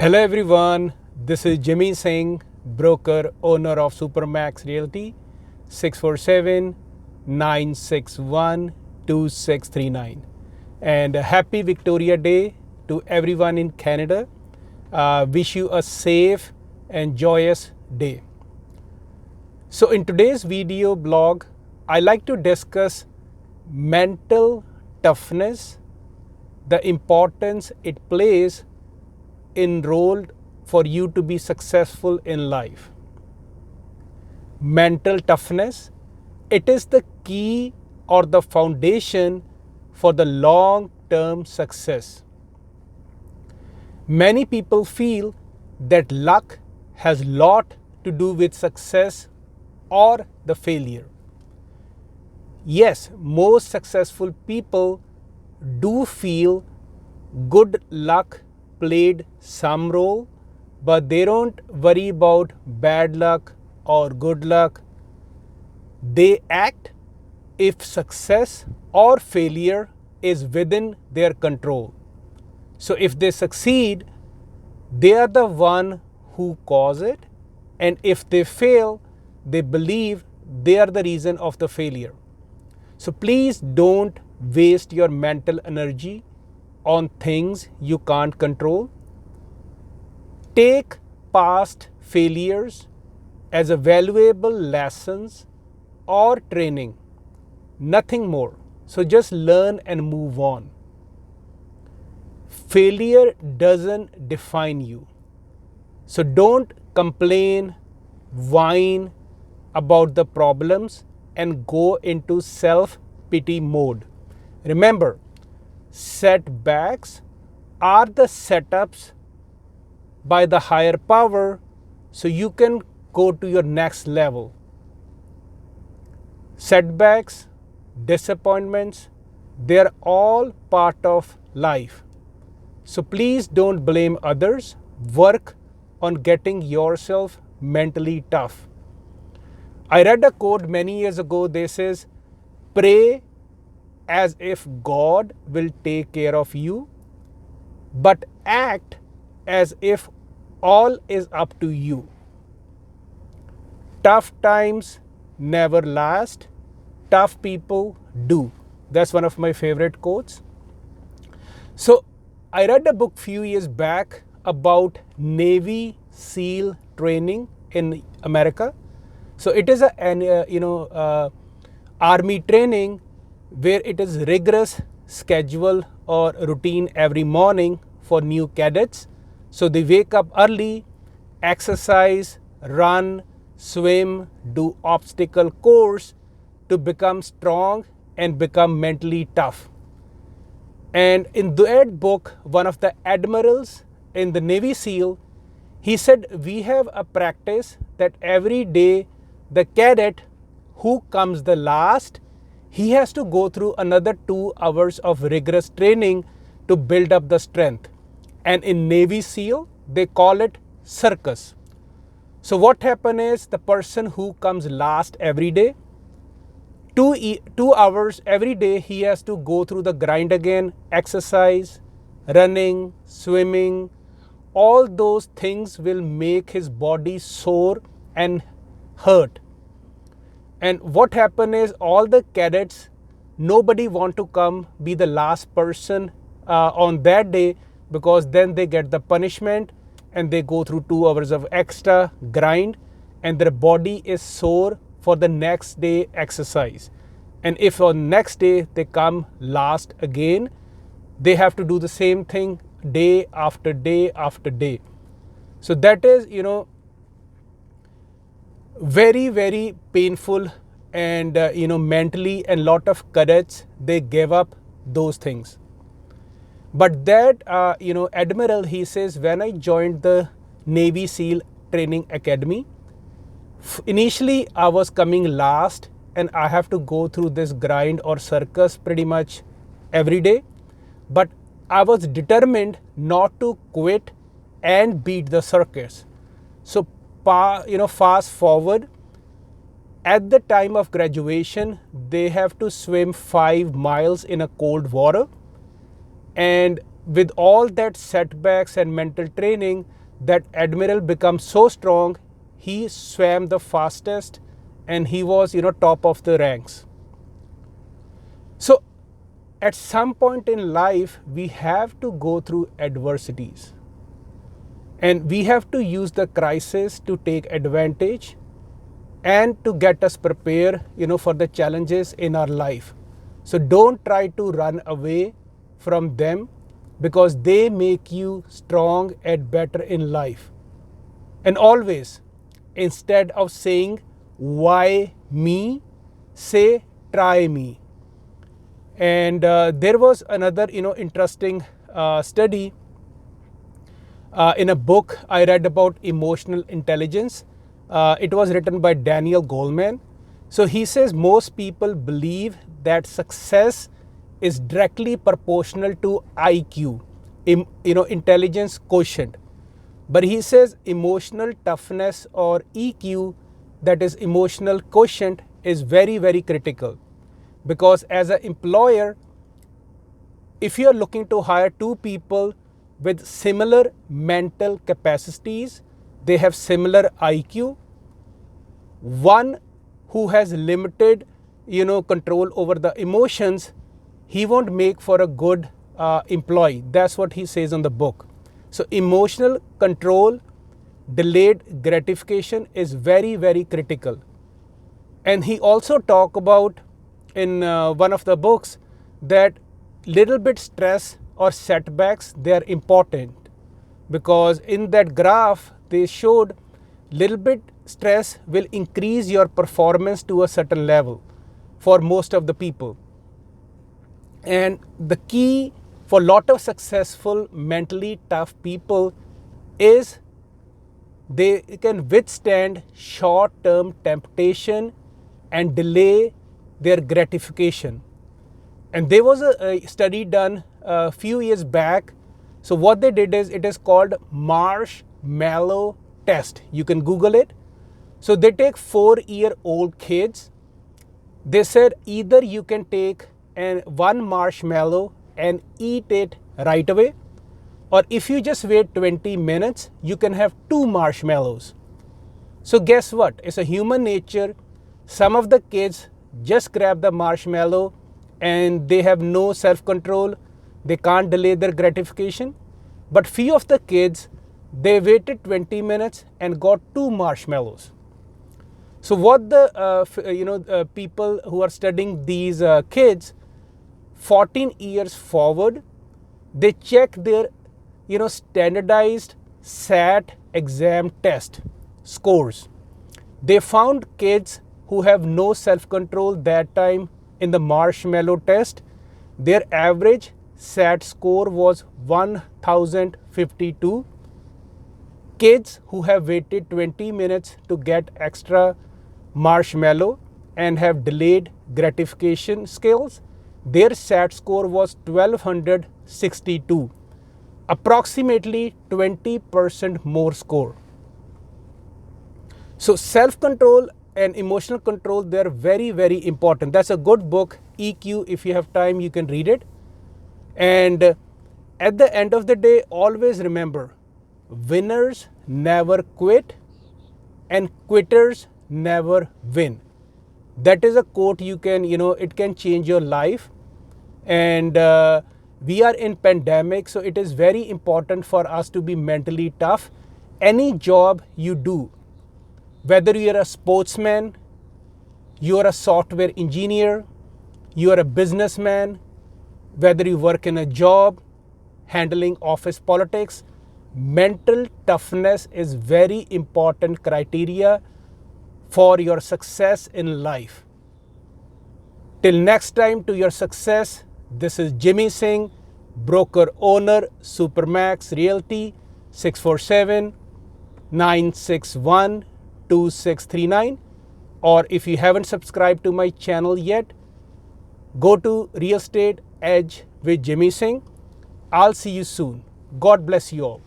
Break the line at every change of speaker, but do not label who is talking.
Hello everyone, this is Jimmy Singh, broker, owner of Supermax Realty, 647-961-2639. And a happy Victoria Day to everyone in Canada. Wish you a safe and joyous day. So in today's video blog, I like to discuss mental toughness, the importance it plays in role for you to be successful in life. Mental toughness, it is the key or the foundation for the long-term success. Many people feel that luck has lot to do with success or the failure. Yes, most successful people do feel good luck played some role, but they don't worry about bad luck or good luck. They act if success or failure is within their control. So if they succeed, they are the one who cause it, and if they fail, they believe they are the reason of the failure. So please don't waste your mental energy on things you can't control. Take past failures as a valuable lessons or training, nothing more. So just learn and move on. Failure doesn't define you. So don't complain, whine about the problems and go into self-pity mode. Remember, setbacks are the setups by the higher power so you can go to your next level. Setbacks, disappointments, they're all part of life. So please don't blame others. Work on getting yourself mentally tough. I read a quote many years ago. They says, pray as if God will take care of you, but act as if all is up to you. Tough times never last. Tough people do. That's one of my favorite quotes. So I read a book few years back about Navy SEAL training in America. So it is army training where it is rigorous schedule or routine every morning for new cadets. So they wake up early, exercise, run, swim, do obstacle course to become strong and become mentally tough. And in that book, one of the admirals in the Navy SEAL, he said, we have a practice that every day the cadet who comes the last, he has to go through another 2 hours of rigorous training to build up the strength. And in Navy SEAL, they call it circus. So what happens is the person who comes last every day, 2 hours every day, he has to go through the grind again, exercise, running, swimming. All those things will make his body sore and hurt. And what happens is all the cadets, nobody want to come be the last person on that day, because then they get the punishment and they go through 2 hours of extra grind and their body is sore for the next day exercise. And if on next day they come last again, they have to do the same thing day after day after day. So that is, very, very painful, and mentally, and lot of cadets, they gave up those things. But that admiral, he says, when I joined the Navy SEAL training academy, initially I was coming last and I have to go through this grind or circus pretty much every day, but I was determined not to quit and beat the circus. So fast forward, at the time of graduation, they have to swim 5 miles in a cold water. And with all that setbacks and mental training, that admiral becomes so strong, he swam the fastest and he was, top of the ranks. So at some point in life, we have to go through adversities. And we have to use the crisis to take advantage and to get us prepared, for the challenges in our life. So don't try to run away from them, because they make you strong and better in life. And always, instead of saying, why me, say, try me. And there was another, interesting study in a book I read about emotional intelligence. It was written by Daniel Goleman. So he says most people believe that success is directly proportional to IQ, intelligence quotient. But he says emotional toughness, or EQ, that is emotional quotient, is very, very critical. Because as an employer, if you are looking to hire two people with similar mental capacities, they have similar IQ, one who has limited, control over the emotions, he won't make for a good employee. That's what he says on the book. So emotional control, delayed gratification is very, very critical. And he also talk about in one of the books that little bit stress or setbacks, they are important, because in that graph they showed little bit stress will increase your performance to a certain level for most of the people. And the key for a lot of successful mentally tough people is they can withstand short-term temptation and delay their gratification. And there was a study done a few years back. So what they did is, it is called marshmallow test. You can Google it. So they take 4-year-old kids. They said either you can take one marshmallow and eat it right away, or if you just wait 20 minutes, you can have 2 marshmallows. So guess what? It's a human nature. Some of the kids just grab the marshmallow and they have no self-control. They can't delay their gratification. But few of the kids, they waited 20 minutes and got 2 marshmallows. So what the people who are studying these kids, 14 years forward, they check their standardized SAT exam test scores. They found kids who have no self-control that time in the marshmallow test, their average SAT score was 1052. Kids who have waited 20 minutes to get extra marshmallow and have delayed gratification skills, their SAT score was 1262, approximately 20% more score. So self-control and emotional control, they're very, very important. That's a good book, EQ. If you have time, you can read it. And at the end of the day, always remember, winners never quit and quitters never win. That is a quote you can, it can change your life. And we are in pandemic, so it is very important for us to be mentally tough. Any job you do, whether you are a sportsman, you are a software engineer, you are a businessman, whether you work in a job, handling office politics, mental toughness is very important criteria for your success in life. Till next time, to your success, this is Jimmy Singh, broker owner, Supermax Realty, 647-961-2639. Or if you haven't subscribed to my channel yet, go to Real Estate Edge with Jimmy Singh. I'll see you soon. God bless you all.